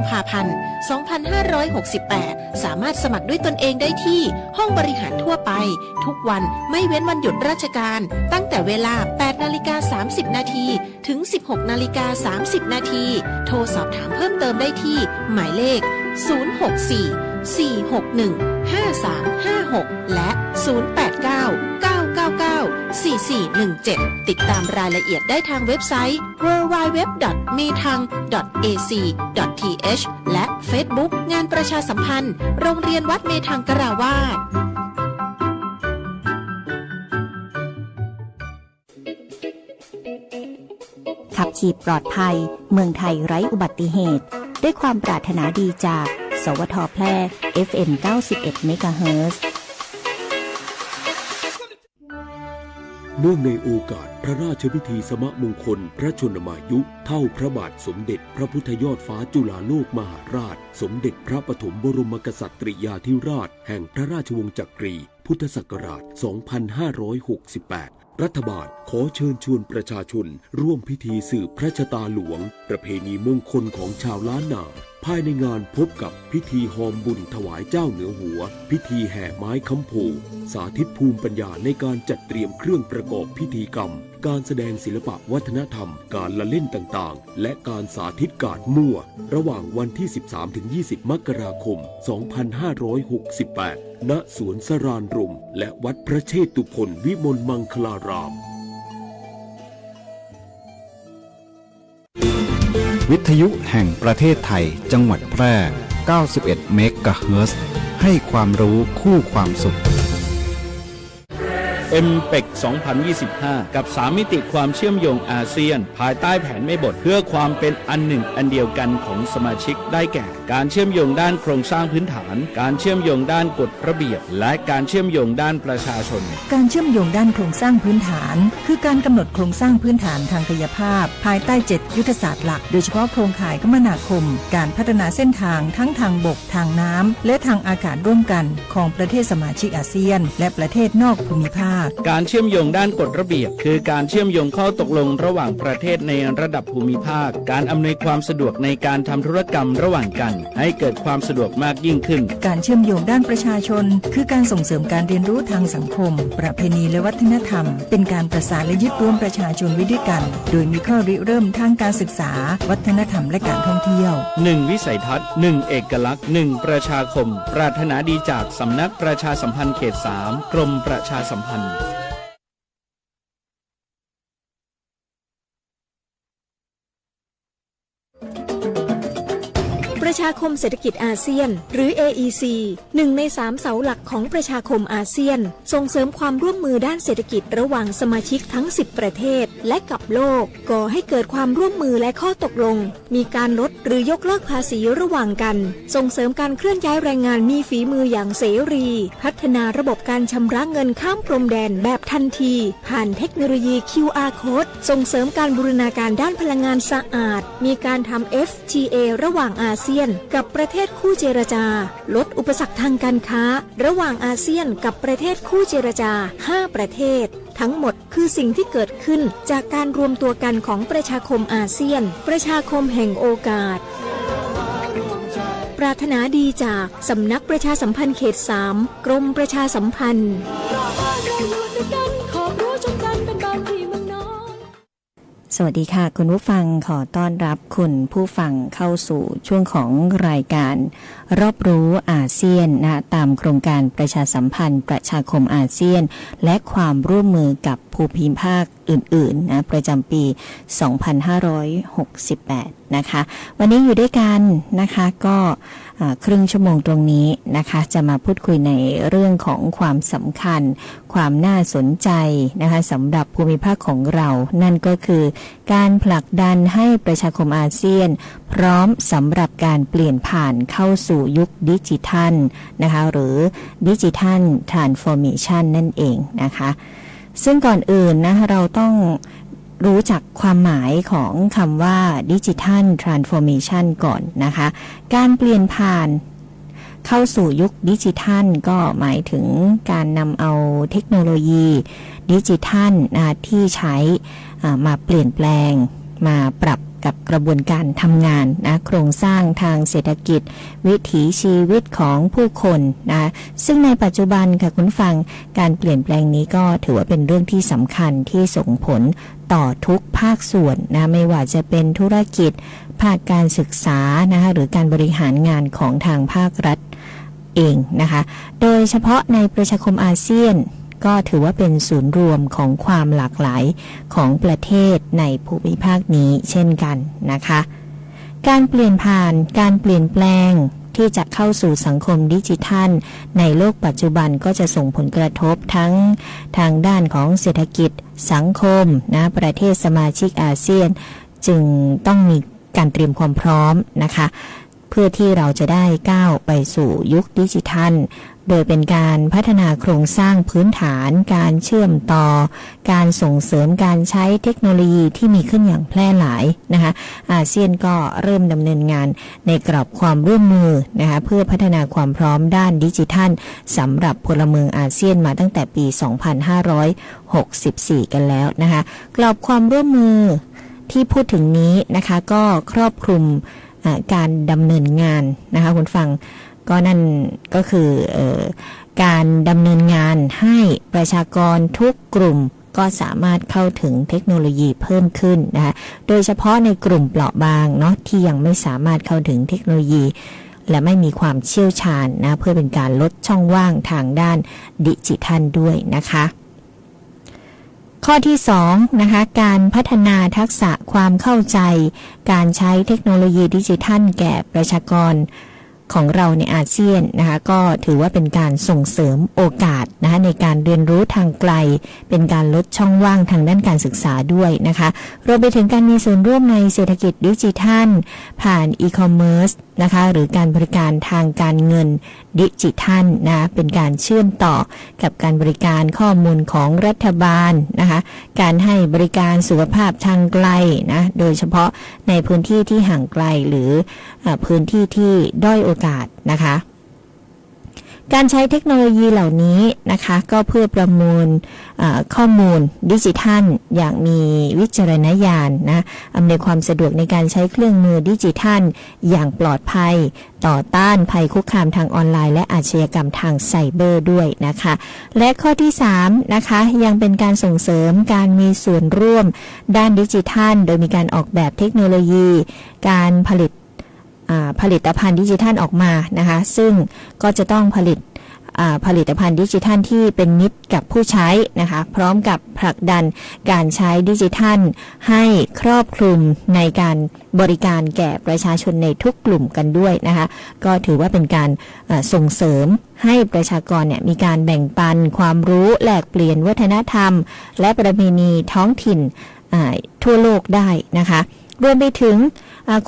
ภาพันธ์ 2568 สามารถสมัครด้วยตนเองได้ที่ห้องบริหารทั่วไปทุกวันไม่เว้นวันหยุดราชการตั้งแต่เวลา 8:30 น. ถึง 16:30 น. โทรสอบถามเพิ่มเติมได้ที่หมายเลข 064-461-5356 และ 089-999-4417 ติดตามรายละเอียดได้ทางเว็บไซต์ www.metang.ac.th และ Facebook งานประชาสัมพันธ์โรงเรียนวัดเมธังกราวาสขับขี่ปลอดภัยเมืองไทยไร้อุบัติเหตุด้วยความปรารถนาดีจากสวท.แพร่ FM 91 เมกะเฮิรตซ์เนื่องในโอกาสพระราชพิธีสมมงคลพระชนมายุเท่าพระบาทสมเด็จพระพุทธยอดฟ้าจุฬาโลกมหาราชสมเด็จพระปฐมบรมกษัตริยาธิราชแห่งพระราชวงศ์จักรีพุทธศักราช 2568 รัฐบาลขอเชิญชวนประชาชนร่วมพิธีสืบพระชะตาหลวงประเพณีมงคลของชาวล้านนาภายในงานพบกับพิธีหอมบุญถวายเจ้าเหนือหัวพิธีแห่ไม้ค้ำโพสาธิตภูมิปัญญาในการจัดเตรียมเครื่องประกอบพิธีกรรมการแสดงศิลปะวัฒนธรรมการละเล่นต่างๆและการสาธิตการมั่วระหว่างวันที่ 13-20 มกราคม 2568 ณ สวนสรานรมและวัดพระเชตุพนวิมลมังคลารามวิทยุแห่งประเทศไทยจังหวัดแพร่ 91 เมกะเฮิรตซ์ให้ความรู้คู่ความสุขMPEC 2025 กับ3มิติความเชื่อมโยงอาเซียนภายใต้แผนแม่บทเพื่อความเป็นอันหนึ่งอันเดียวกันของสมาชิกได้แก่การเชื่อมโยงด้านโครงสร้างพื้นฐานการเชื่อมโยงด้านกฎระเบียบและการเชื่อมโยงด้านประชาชนการเชื่อมโยงด้านโครงสร้างพื้นฐานคือการกำหนดโครงสร้างพื้นฐานทางกายภาพภายใต้7ยุทธศาสตร์หลักโดยเฉพาะโครงข่ายคมนาคมการพัฒนาเส้นทางทั้งทางบกทางน้ำและทางอากาศร่วมกันของประเทศสมาชิกอาเซียนและประเทศนอกภูมิภาคการเชื่อมโยงด้านกฎระเบียบคือการเชื่อมโยงข้อตกลงระหว่างประเทศในระดับภูมิภาคการอำนวยความสะดวกในการทำธุรกรรมระหว่างกันให้เกิดความสะดวกมากยิ่งขึ้นการเชื่อมโยงด้านประชาชนคือการส่งเสริมการเรียนรู้ทางสังคมประเพณีและวัฒนธรรมเป็นการประสานและยึดรวมประชาชนไว้ด้วยกันโดยมีข้อริเริ่มทางการศึกษาวัฒนธรรมและการท่องเที่ยว1วิสัยทัศน์1เอกลักษณ์1ประชาคมปรารถนาดีจากสำนักประชาสัมพันธ์เขต3กรมประชาสัมพันธ์ประชาคมเศรษฐกิจอาเซียนหรือ AEC 1 ใน 3 เสาหลักของประชาคมอาเซียนส่งเสริมความร่วมมือด้านเศรษฐกิจระหว่างสมาชิกทั้ง10ประเทศและกับโลกก่อให้เกิดความร่วมมือและข้อตกลงมีการลดหรือยกเลิกภาษีระหว่างกันส่งเสริมการเคลื่อนย้ายแรงงานมีฝีมืออย่างเสรีพัฒนาระบบการชำระเงินข้ามพรมแดนแบบทันทีผ่านเทคโนโลยี QR Code ส่งเสริมการบูรณาการด้านพลังงานสะอาดมีการทำ FTA ระหว่างอาเซียนกับประเทศคู่เจรจาลดอุปสรรคทางการค้าระหว่างอาเซียนกับประเทศคู่เจรจา5ประเทศทั้งหมดคือสิ่งที่เกิดขึ้นจากการรวมตัวกันของประชาคมอาเซียนประชาคมแห่งโอกาสปรารถนาดีจากสำนักประชาสัมพันธ์เขต3กรมประชาสัมพันธ์สวัสดีค่ะคุณผู้ฟังขอต้อนรับคุณผู้ฟังเข้าสู่ช่วงของรายการรอบรู้อาเซียนนะตามโครงการประชาสัมพันธ์ประชาคมอาเซียนและความร่วมมือกับภูมิภาคอื่นๆนะประจำปี 2568 นะคะวันนี้อยู่ด้วยกันนะคะก็ครึ่งชั่วโมงตรงนี้นะคะจะมาพูดคุยในเรื่องของความสำคัญความน่าสนใจนะคะสำหรับภูมิภาคของเรานั่นก็คือการผลักดันให้ประชาคมอาเซียนพร้อมสำหรับการเปลี่ยนผ่านเข้าสู่ยุคดิจิทัลนะคะหรือดิจิทัลทรานส์ฟอร์เมชันนั่นเองนะคะซึ่งก่อนอื่นนะเราต้องรู้จักความหมายของคำว่าดิจิทัลทรานส์ฟอร์เมชันก่อนนะคะการเปลี่ยนผ่านเข้าสู่ยุคดิจิทัลก็หมายถึงการนำเอาเทคโนโลยีดิจิทัลที่ใช้มาเปลี่ยนแปลงมาปรับ กับกระบวนการทำงานนะโครงสร้างทางเศรษฐกิจวิถีชีวิตของผู้คนนะซึ่งในปัจจุบันค่ะคุณฟังการเปลี่ยนแปลงนี้ก็ถือว่าเป็นเรื่องที่สำคัญที่ส่งผลต่อทุกภาคส่วนนะไม่ว่าจะเป็นธุรกิจภาคการศึกษานะคะหรือการบริหารงานของทางภาครัฐเองนะคะโดยเฉพาะในประชาคมอาเซียนก็ถือว่าเป็นศูนย์รวมของความหลากหลายของประเทศในภูมิภาคนี้เช่นกันนะคะการเปลี่ยนผ่านการเปลี่ยนแปลงที่จะเข้าสู่สังคมดิจิทัลในโลกปัจจุบันก็จะส่งผลกระทบทั้งทางด้านของเศรษฐกิจสังคมนะประเทศสมาชิกอาเซียนจึงต้องมีการเตรียมความพร้อมนะคะเพื่อที่เราจะได้ก้าวไปสู่ยุคดิจิทัลโดยเป็นการพัฒนาโครงสร้างพื้นฐานการเชื่อมต่อการส่งเสริมการใช้เทคโนโลยีที่มีขึ้นอย่างแพร่หลายนะคะอาเซียนก็เริ่มดำเนินงานในกรอบความร่วมมือนะคะเพื่อพัฒนาความพร้อมด้านดิจิทัลสำหรับพลเมืองอาเซียนมาตั้งแต่ปี 2564 กันแล้วนะคะกรอบความร่วมมือที่พูดถึงนี้นะคะก็ครอบคลุมการดำเนินงานนะคะคุณฟังก็นั่นก็คือการดำเนินงานให้ประชากรทุกกลุ่มก็สามารถเข้าถึงเทคโนโลยีเพิ่มขึ้นนะคะโดยเฉพาะในกลุ่มเปราะบางเนาะที่ยังไม่สามารถเข้าถึงเทคโนโลยีและไม่มีความเชี่ยวชาญนะเพื่อเป็นการลดช่องว่างทางด้านดิจิทัลด้วยนะคะข้อที่2นะคะการพัฒนาทักษะความเข้าใจการใช้เทคโนโลยีดิจิทัลแก่ประชากรของเราในอาเซียนนะคะก็ถือว่าเป็นการส่งเสริมโอกาสนะคะในการเรียนรู้ทางไกลเป็นการลดช่องว่างทางด้านการศึกษาด้วยนะคะรวมไปถึงการมีส่วนร่วมในเศรษฐกิจดิจิทัลผ่านอีคอมเมิร์ซนะคะหรือการบริการทางการเงินดิจิทัลนะเป็นการเชื่อมต่อกับการบริการข้อมูลของรัฐบาลนะคะการให้บริการสุขภาพทางไกลนะโดยเฉพาะในพื้นที่ที่ห่างไกลหรือพื้นที่ที่ด้อยโอกาสนะคะการใช้เทคโนโลยีเหล่านี้นะคะก็เพื่อประมวลข้อมูลดิจิทัลอย่างมีวิจารณญาณนะอำนวยความสะดวกในการใช้เครื่องมือดิจิทัลอย่างปลอดภัยต่อต้านภัยคุกคามทางออนไลน์และอาชญากรรมทางไซเบอร์ด้วยนะคะและข้อที่3นะคะยังเป็นการส่งเสริมการมีส่วนร่วมด้านดิจิทัลโดยมีการออกแบบเทคโนโลยีการผลิตภัณฑ์ดิจิทัลออกมานะคะซึ่งก็จะต้องผลิตภัณฑ์ดิจิทัลที่เป็นมิตรกับผู้ใช้นะคะพร้อมกับผลักดันการใช้ดิจิทัลให้ครอบคลุมในการบริการแก่ประชาชนในทุกกลุ่มกันด้วยนะคะก็ถือว่าเป็นการส่งเสริมให้ประชากรเนี่ยมีการแบ่งปันความรู้แลกเปลี่ยนวัฒนธรรมและประเพณีท้องถิ่นทั่วโลกได้นะคะรวมไปถึง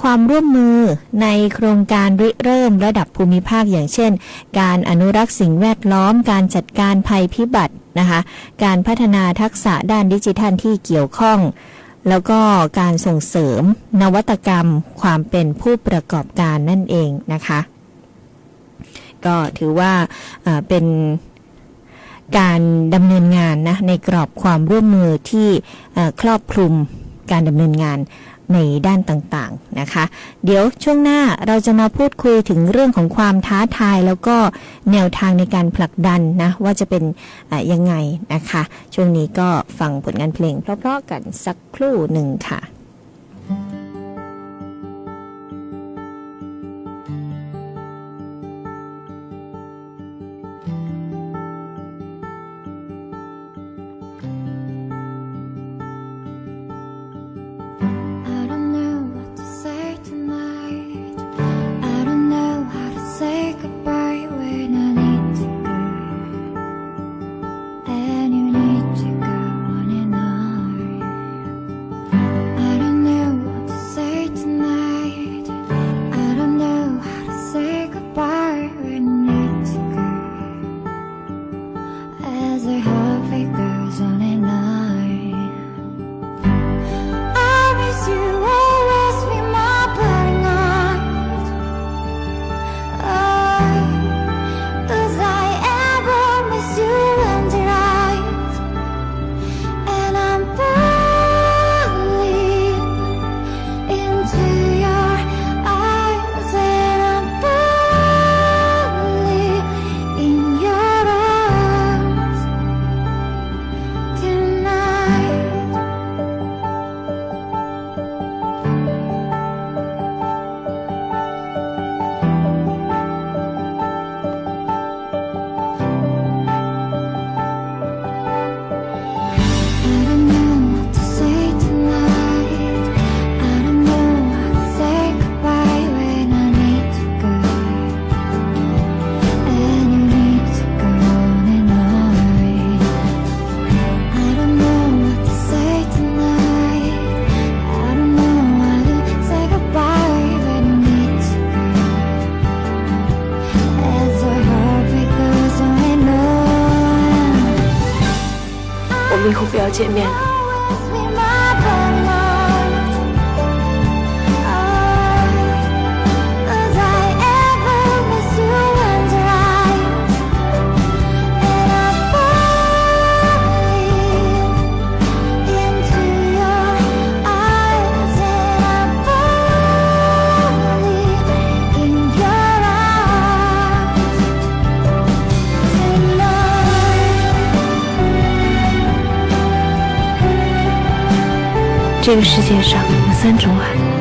ความร่วมมือในโครงการริเริ่มระดับภูมิภาคอย่างเช่นการอนุรักษ์สิ่งแวดล้อมการจัดการภัยพิบัตินะคะการพัฒนาทักษะด้านดิจิทัลที่เกี่ยวข้องแล้วก็การส่งเสริมนวัตกรรมความเป็นผู้ประกอบการนั่นเองนะคะก็ถือว่าเป็นการดำเนินงานนะในกรอบความร่วมมือที่ครอบคลุมการดำเนินงานในด้านต่างๆนะคะเดี๋ยวช่วงหน้าเราจะมาพูดคุยถึงเรื่องของความท้าทายแล้วก็แนวทางในการผลักดันนะว่าจะเป็นยังไงนะคะช่วงนี้ก็ฟังผลงานเพลงเพราะๆกันสักครู่หนึ่งค่ะ I 要见面了。这个世界上有3种爱。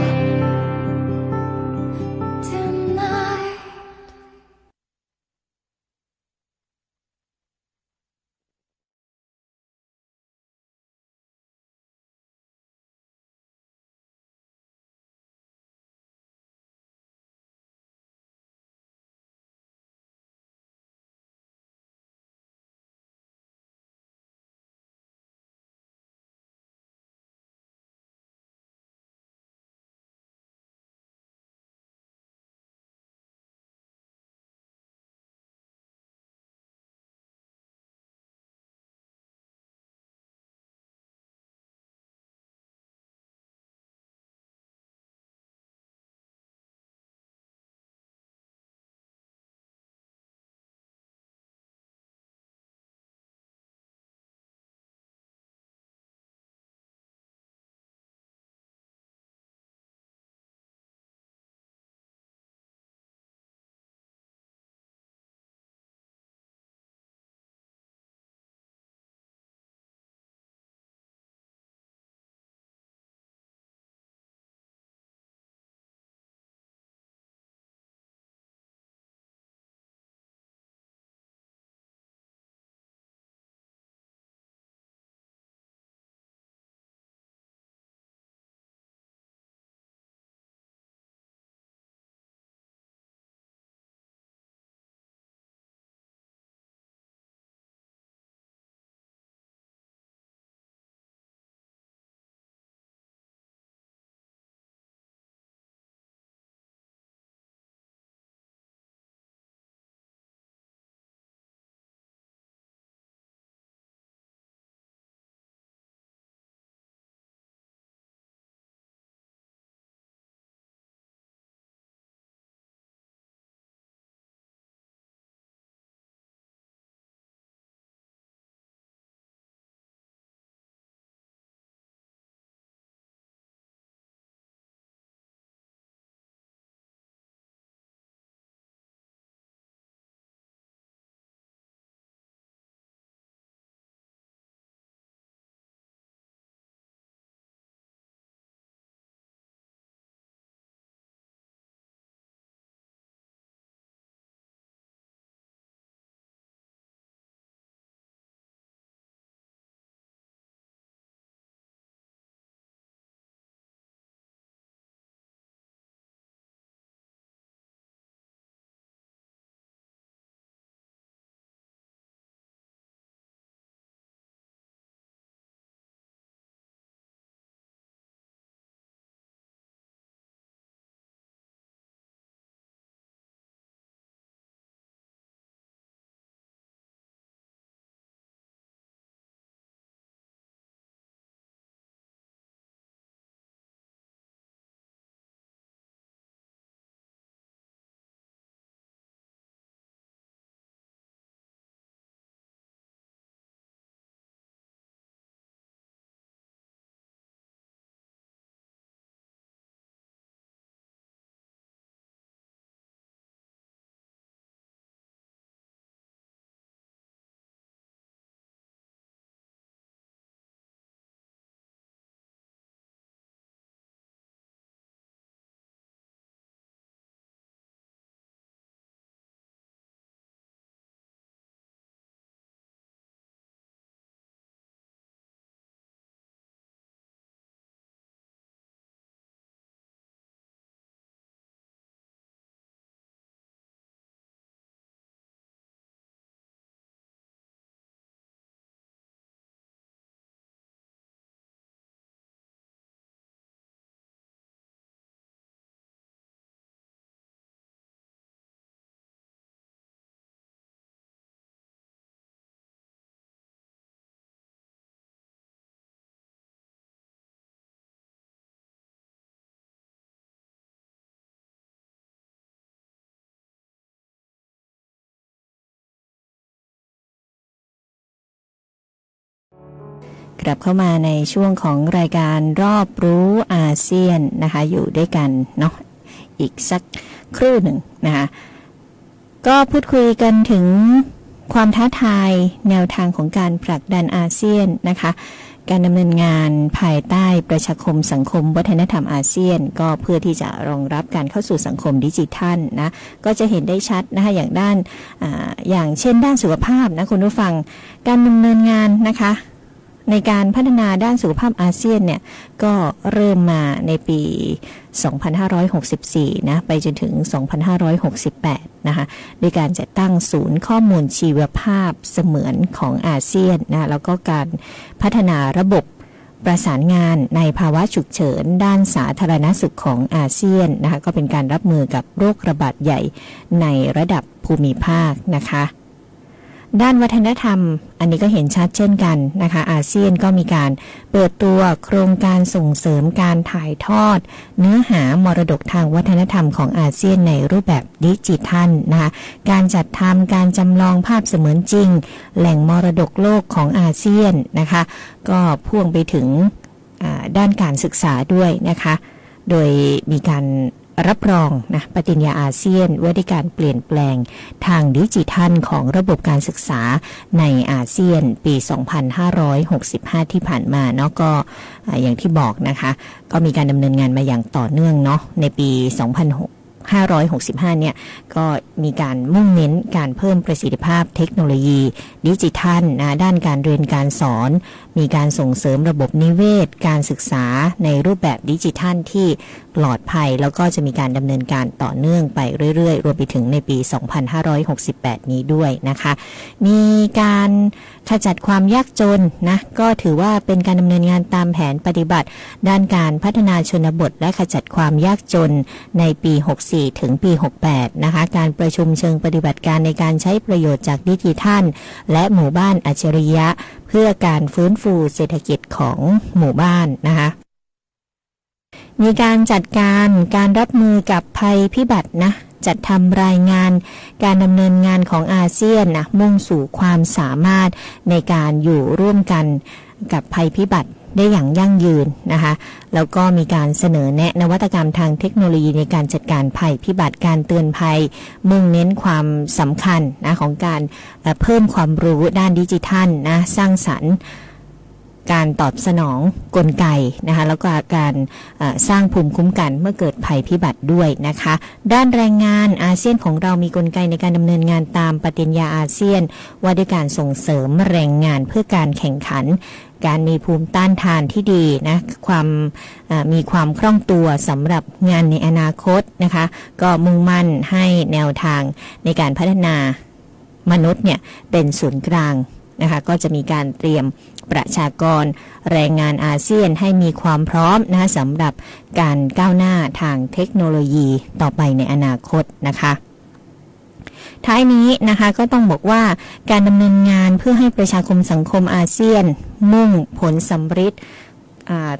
กลับเข้ามาในช่วงของรายการรอบรู้อาเซียนนะคะอยู่ด้วยกันเนาะอีกสักครู่หนึ่งนะคะก็พูดคุยกันถึงความท้าทายแนวทางของการผลักดันอาเซียนนะคะการดำเนินงานภายใต้ประชาคมสังคมวัฒนธรรมอาเซียนก็เพื่อที่จะรองรับการเข้าสู่สังคมดิจิทัลนะก็จะเห็นได้ชัดนะคะอย่างด้านอย่างเช่นด้านสุขภาพนะคุณผู้ฟังการดำเนินงานนะคะในการพัฒนาด้านสุขภาพอาเซียนเนี่ยก็เริ่มมาในปี 2564 นะไปจนถึง 2568 นะคะด้วยการจัดตั้งศูนย์ข้อมูลชีวภาพเสมือนของอาเซียนนะแล้วก็การพัฒนาระบบประสานงานในภาวะฉุกเฉินด้านสาธารณสุขของอาเซียนนะคะก็เป็นการรับมือกับโรคระบาดใหญ่ในระดับภูมิภาคนะคะด้านวัฒนธรรมอันนี้ก็เห็นชัดเช่นกันนะคะอาเซียนก็มีการเปิดตัวโครงการส่งเสริมการถ่ายทอดเนื้อหามรดกทางวัฒนธรรมของอาเซียนในรูปแบบดิจิทัลนะคะการจัดทำการจำลองภาพเสมือนจริงแหล่งมรดกโลกของอาเซียนนะคะก็พ่วงไปถึงด้านการศึกษาด้วยนะคะโดยมีการรับรองนะปฏิญญาอาเซียนว่าด้วยการเปลี่ยนแปลงทางดิจิทัลของระบบการศึกษาในอาเซียนปี 2565 ที่ผ่านมาเนาะก็อย่างที่บอกนะคะก็มีการดำเนินงานมาอย่างต่อเนื่องเนาะในปี 2565 เนี่ยก็มีการมุ่งเน้นการเพิ่มประสิทธิภาพเทคโนโลยีดิจิทัลนะด้านการเรียนการสอนมีการส่งเสริมระบบนิเวศการศึกษาในรูปแบบดิจิทัลที่ปลอดภัยแล้วก็จะมีการดำเนินการต่อเนื่องไปเรื่อยๆรวมไปถึงในปี 2568 นี้ด้วยนะคะมีการขจัดความยากจนนะก็ถือว่าเป็นการดำเนินงานตามแผนปฏิบัติด้านการพัฒนาชนบทและขจัดความยากจนในปี 64 ถึงปี 68 นะคะการประชุมเชิงปฏิบัติการในการใช้ประโยชน์จากดิจิทัลและหมู่บ้านอัจฉริยะเพื่อการฟื้นฟูเศรษฐกิจของหมู่บ้านนะคะมีการจัดการรับมือกับภัยพิบัตินะจัดทำรายงานการดำเนินงานของอาเซียนนะมุ่งสู่ความสามารถในการอยู่ร่วมกันกับภัยพิบัติได้อย่างยั่งยืนนะคะแล้วก็มีการเสนอแนะนวัตกรรมทางเทคโนโลยีในการจัดการภัยพิบัติการเตือนภัยมุ่งเน้นความสำคัญนะของการเพิ่มความรู้ด้านดิจิทัลนะสร้างสรรค์การตอบสนองกลไกนะคะแล้วก็การสร้างภูมิคุ้มกันเมื่อเกิดภัยพิบัติด้วยนะคะด้านแรงงานอาเซียนของเรามีกลไกในการดำเนินงานตามปฏิญญาอาเซียนว่าด้วยการส่งเสริมแรงงานเพื่อการแข่งขันการมีภูมิต้านทานที่ดีนะมีความคล่องตัวสำหรับงานในอนาคตนะคะก็มุ่งมั่นให้แนวทางในการพัฒนามนุษย์เนี่ยเป็นศูนย์กลางนะคะก็จะมีการเตรียมประชากรแรงงานอาเซียนให้มีความพร้อมนะคะสำหรับการก้าวหน้าทางเทคโนโลยีต่อไปในอนาคตนะคะท้ายนี้นะคะก็ต้องบอกว่าการดำเนินงานเพื่อให้ประชาคมสังคมอาเซียนมุ่งผลสำฤทธิ์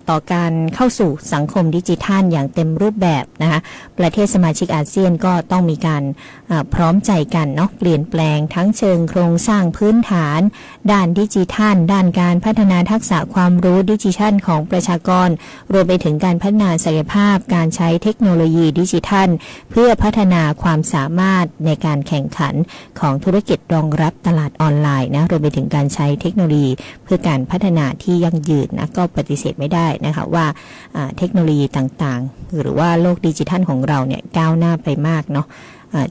ต่อการเข้าสู่สังคมดิจิทัลอย่างเต็มรูปแบบนะคะประเทศสมาชิกอาเซียนก็ต้องมีการพร้อมใจกันเนาะเปลี่ยนแปลงทั้งเชิงโครงสร้างพื้นฐานด้านดิจิทัลด้านการพัฒนาทักษะความรู้ดิจิทัลของประชากรรวมไปถึงการพัฒนาศักยภาพการใช้เทคโนโลยีดิจิทัลเพื่อพัฒนาความสามารถในการแข่งขันของธุรกิจรองรับตลาดออนไลน์นะรวมไปถึงการใช้เทคโนโลยีเพื่อการพัฒนาที่ยั่งยืนนะก็ปฏิเสธไม่ได้นะคะว่าเทคโนโลยีต่างๆหรือว่าโลกดิจิทัลของเราเนี่ยก้าวหน้าไปมากเนาะ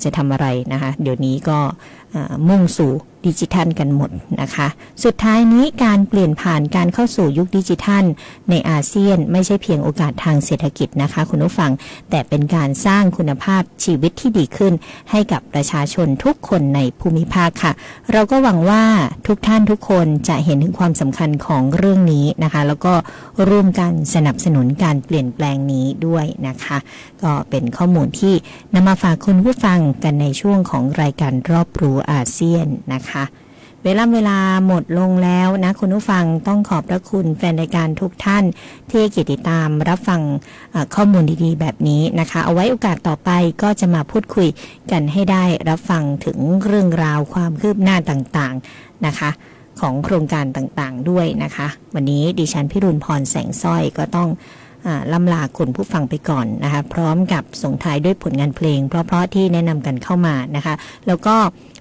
จะทำอะไรนะคะเดี๋ยวนี้ก็มุ่งสู่ดิจิทัลกันหมดนะคะสุดท้ายนี้การเปลี่ยนผ่านการเข้าสู่ยุคดิจิทัลในอาเซียนไม่ใช่เพียงโอกาสทางเศรษฐกิจนะคะคุณผู้ฟังแต่เป็นการสร้างคุณภาพชีวิตที่ดีขึ้นให้กับประชาชนทุกคนในภูมิภาคค่ะเราก็หวังว่าทุกท่านทุกคนจะเห็นถึงความสำคัญของเรื่องนี้นะคะแล้วก็ร่วมกันสนับสนุนการเปลี่ยนแปลงนี้ด้วยนะคะก็เป็นข้อมูลที่นำมาฝากคุณผู้ฟังกันในช่วงของรายการรอบรู้อาเซียนนะคะเวลาหมดลงแล้วนะคุณผู้ฟังต้องขอบพระคุณแฟนรายการทุกท่านที่ติดตามรับฟังข้อมูลดีๆแบบนี้นะคะเอาไว้โอกาสต่อไปก็จะมาพูดคุยกันให้ได้รับฟังถึงเรื่องราวความคืบหน้าต่างๆนะคะ ของโครงการต่างๆด้วยนะคะวันนี้ดิฉันพิรุณพรแสงสร้อยก็ต้องล่ำลาคุณผู้ฟังไปก่อนนะคะพร้อมกับส่งท้ายด้วยผลงานเพลงเพราะๆที่แนะนำกันเข้ามานะคะแล้วก็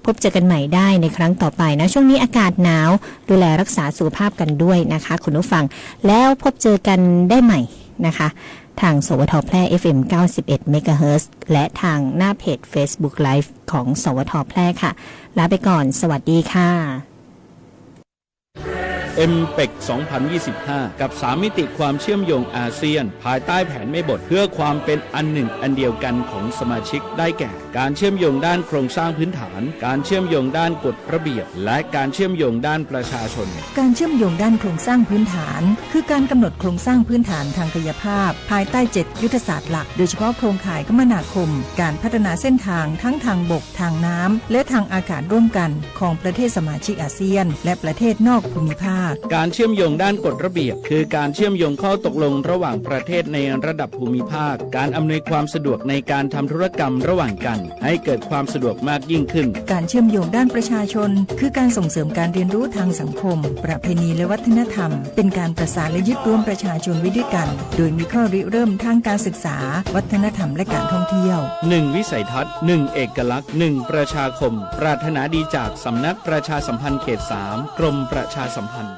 พบเจอกันใหม่ได้ในครั้งต่อไปนะช่วงนี้อากาศหนาวดูแลรักษาสุขภาพกันด้วยนะคะคุณผู้ฟังแล้วพบเจอกันได้ใหม่นะคะทางสวทแพร่ FM 91 เมกะเฮิรตซ์และทางหน้าเพจ Facebook Live ของสวทแพร่ค่ะลาไปก่อนสวัสดีค่ะMPEC 2025 กับ3มิติความเชื่อมโยงอาเซียนภายใต้แผนแม่บทเพื่อความเป็นอันหนึ่งอันเดียวกันของสมาชิกได้แก่การเชื่อมโยงด้านโครงสร้างพื้นฐานการเชื่อมโยงด้านกฎระเบียบและการเชื่อมโยงด้านประชาชนการเชื่อมโยงด้านโครงสร้างพื้นฐานคือการกำหนดโครงสร้างพื้นฐานทางกายภาพภายใต้7ยุทธศาสตร์หลักโดยเฉพาะโครงข่ายคมนาคมการพัฒนาเส้นทางทั้งทางบกทางน้ำและทางอากาศร่วมกันของประเทศสมาชิกอาเซียนและประเทศนอกภูมิภาคการเชื่อมโยงด้านกฎระเบียบคือการเชื่อมโยงข้อตกลงระหว่างประเทศในระดับภูมิภาคการอำนวยความสะดวกในการทำธุรกรรมระหว่างกันให้เกิดความสะดวกมากยิ่งขึ้นการเชื่อมโยงด้านประชาชนคือการส่งเสริมการเรียนรู้ทางสังคมประเพณีและวัฒนธรรมเป็นการประสานและยึดรวมประชาชนไว้ด้วยกันโดยมีข้อริเริ่มทางการศึกษาวัฒนธรรมและการท่องเที่ยว1วิสัยทัศน์1เอกลักษณ์1ประชาคมปรารถนาดีจากสำนักประชาสัมพันธ์เขต3กรมประชาสัมพันธ์